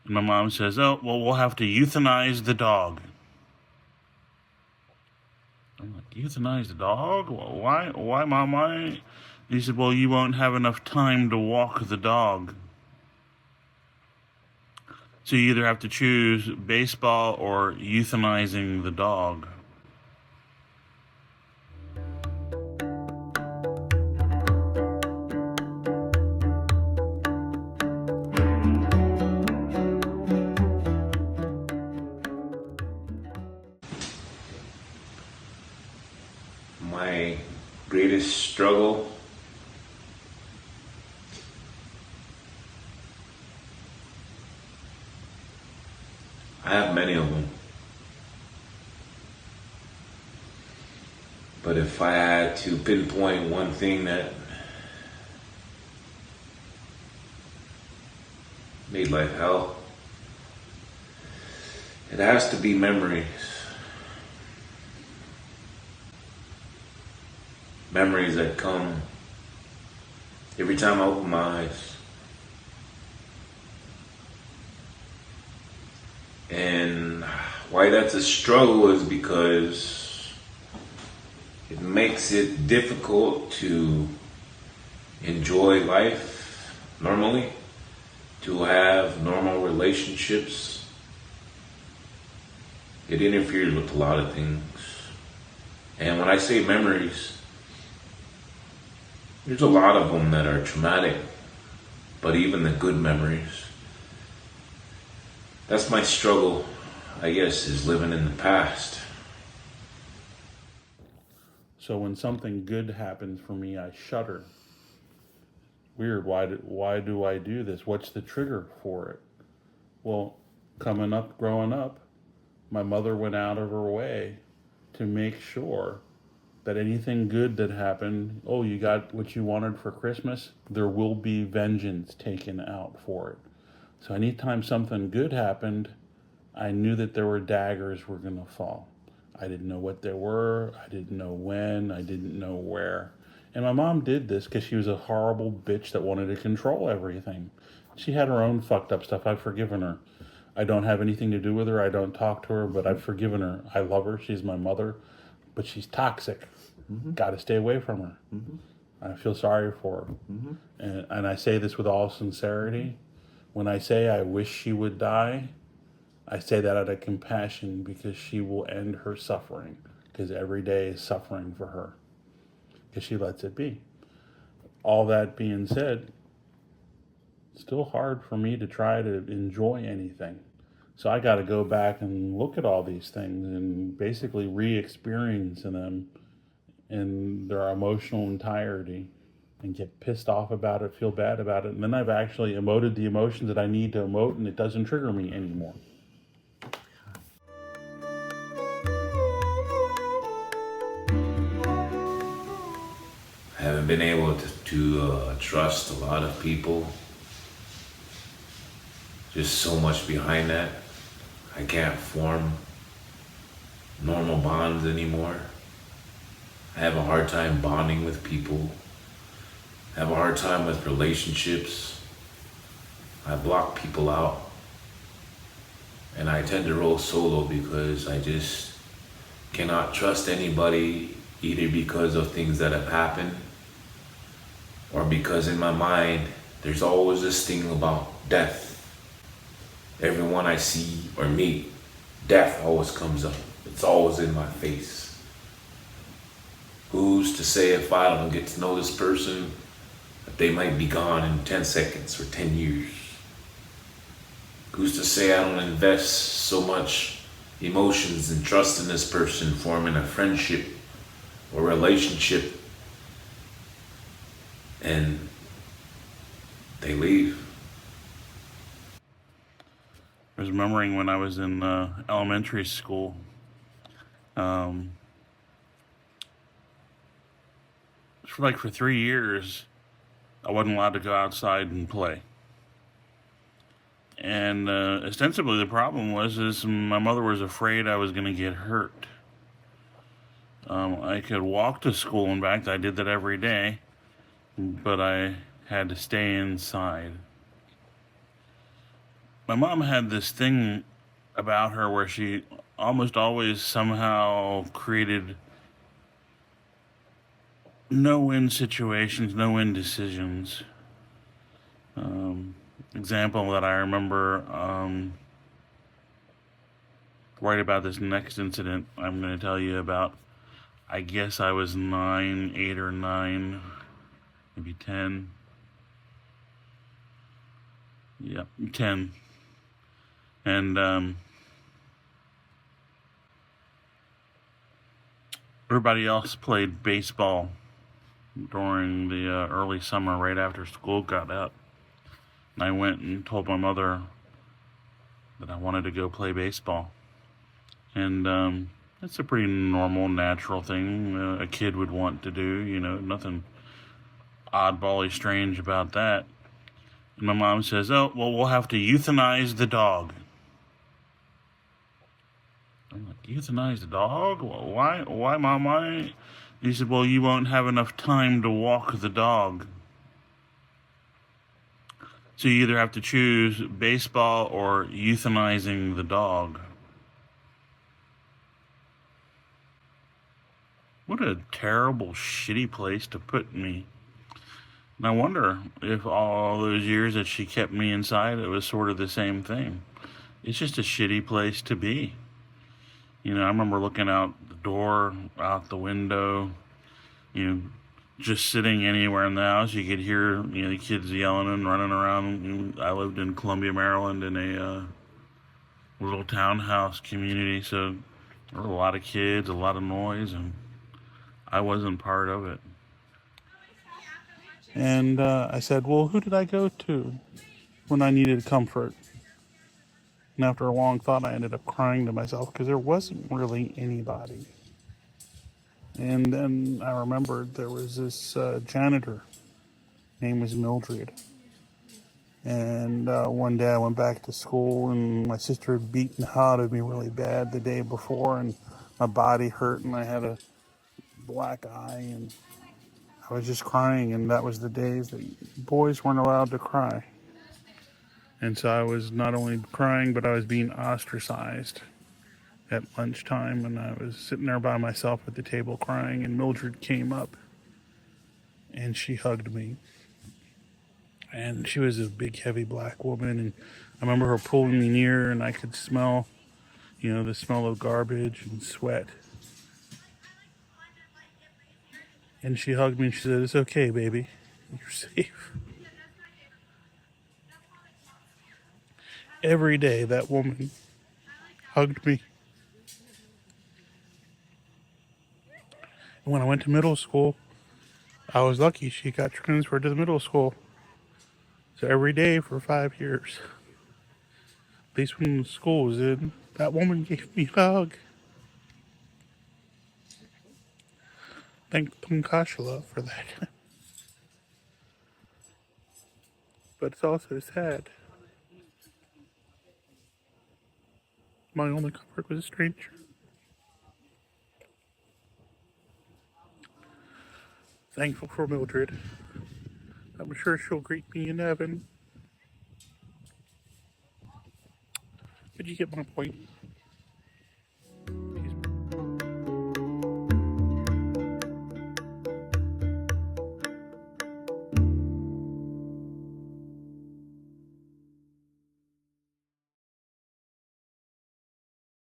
And my mom says, oh, well, we'll have to euthanize the dog. I'm like, euthanize the dog? Well, why, Mom? Why? He said, well, you won't have enough time to walk the dog. So you either have to choose baseball or euthanizing the dog. My greatest struggle, I have many of them. But if I had to pinpoint one thing that made life hell, it has to be memories. Memories that come every time I open my eyes. And why that's a struggle is because it makes it difficult to enjoy life normally, to have normal relationships. It interferes with a lot of things. And when I say memories, there's a lot of them that are traumatic, but even the good memories. That's my struggle, I guess, is living in the past. So when something good happens for me, I shudder. Weird. Why do I do this? What's the trigger for it? Well, growing up, my mother went out of her way to make sure that anything good that happened, oh, you got what you wanted for Christmas, there will be vengeance taken out for it. So anytime something good happened, I knew that there were daggers were going to fall. I didn't know what they were. I didn't know when. I didn't know where. And my mom did this because she was a horrible bitch that wanted to control everything. She had her own fucked up stuff. I've forgiven her. I don't have anything to do with her. I don't talk to her, but I've forgiven her. I love her. She's my mother, but she's toxic. Got to stay away from her. I feel sorry for her. And I say this with all sincerity. When I say I wish she would die, I say that out of compassion because she will end her suffering. Because every day is suffering for her. Because she lets it be. All that being said, it's still hard for me to try to enjoy anything. So I got to go back and look at all these things and basically re-experience them in their emotional entirety and get pissed off about it, feel bad about it. And then I've actually emoted the emotions that I need to emote and it doesn't trigger me anymore. I haven't been able to trust a lot of people. Just so much behind that. I can't form normal bonds anymore. I have a hard time bonding with people. I have a hard time with relationships. I block people out. And I tend to roll solo because I just cannot trust anybody, either because of things that have happened or because in my mind there's always this thing about death. Everyone I see or meet, death always comes up. It's always in my face. Who's to say if I don't get to know this person that they might be gone in 10 seconds or 10 years? Who's to say I don't invest so much emotions and trust in this person, forming a friendship or relationship, and they leave? I was remembering when I was in elementary school. For 3 years, I wasn't allowed to go outside and play. And ostensibly the problem is my mother was afraid I was going to get hurt. I could walk to school. In fact, I did that every day, but I had to stay inside. My mom had this thing about her where she almost always somehow created no-win situations, no-win decisions. Example that I remember right about this next incident I'm going to tell you about. I guess I was 9, 8 or 9, maybe 10. Yep, 10. And everybody else played baseball during the early summer right after school got out. And I went and told my mother that I wanted to go play baseball. And it's a pretty normal, natural thing a kid would want to do, nothing oddbally strange about that. And my mom says, "Oh, well, we'll have to euthanize the dog." I'm like, "Euthanize the dog? Well, why, Mom, why?" He said, "Well, you won't have enough time to walk the dog. So you either have to choose baseball or euthanizing the dog." What a terrible, shitty place to put me. And I wonder if all those years that she kept me inside, it was sort of the same thing. It's just a shitty place to be. I remember looking out the door, out the window, just sitting anywhere in the house. You could hear, the kids yelling and running around. I lived in Columbia, Maryland in a little townhouse community, so there were a lot of kids, a lot of noise, and I wasn't part of it. And I said, "Well, who did I go to when I needed comfort?" And after a long thought, I ended up crying to myself because there wasn't really anybody. And then I remembered there was this janitor. Name was Mildred. And one day I went back to school, and my sister had beaten out of me really bad the day before, and my body hurt, and I had a black eye, and I was just crying. And that was the days that boys weren't allowed to cry. And so I was not only crying, but I was being ostracized at lunchtime, and I was sitting there by myself at the table crying, and Mildred came up and she hugged me. And she was a big, heavy black woman, and I remember her pulling me near, and I could smell, the smell of garbage and sweat. And she hugged me and she said, "It's okay, baby. You're safe." Every day that woman hugged me. And when I went to middle school, I was lucky she got transferred to the middle school. So every day for 5 years, at least when the school was in, that woman gave me a hug. Thank Pankashala for that. But it's also sad. My only comfort was a stranger. Thankful for Mildred. I'm sure she'll greet me in heaven. But you get my point.